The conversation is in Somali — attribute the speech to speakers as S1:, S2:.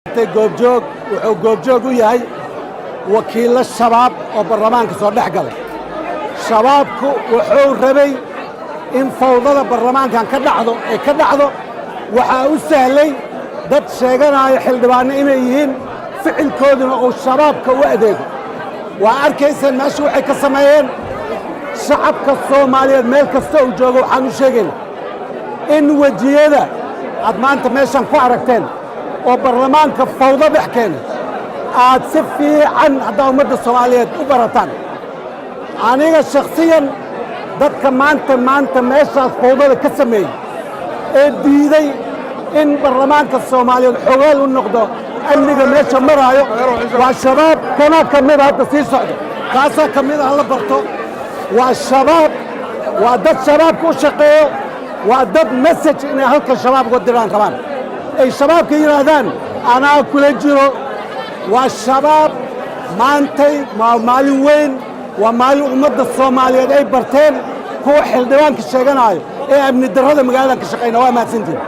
S1: goobjoog wuxuu goobjoog u yahay wakiillo shabaab oo baarlamaanka soo dhex galay. shabaabku wuxuu rabay in fawdada baarlamaankan ka dhacdo waxaa u sahlay dad sheeganaya xildhibaanno inay yihiin ficilkooduna uu shabaabka u adeego. waa arkaysaan meesha waxay ka sameeyeen shacabka Soomaaliyeed meel kasta uu joogo. waxaan u sheegaynaa in wejiyada aad maanta meeshan ku aragteen oo baarlamaanka fawdo dhex keenay aad si fiican haddaa ummadda Soomaaliyeed u barataan. aniga shakhsiyan dadka maanta meeshaas fawdada ka sameeyey ee diiday in baarlamaanka Soomaaliyeed xogaal u noqdo amniga meesha maraayo waa shabaab kana ka mid hadda sii socdo kaasaa ka mid ah la barto. waa shabaab, waa dad shabaabka u shaqeeyo, waa dad message inay halka shabaab uga diraan rabaan ay shabaabka yidhaahdaan anaa kula jiro. waa shabaab maantay waa maalin weyn, waa maalin ummadda Soomaaliyeed ay barteen kuwa xildhibaanka sheeganaayo ee amni darrada magaalada ka shaqeynaya. waa mahadsantihiin.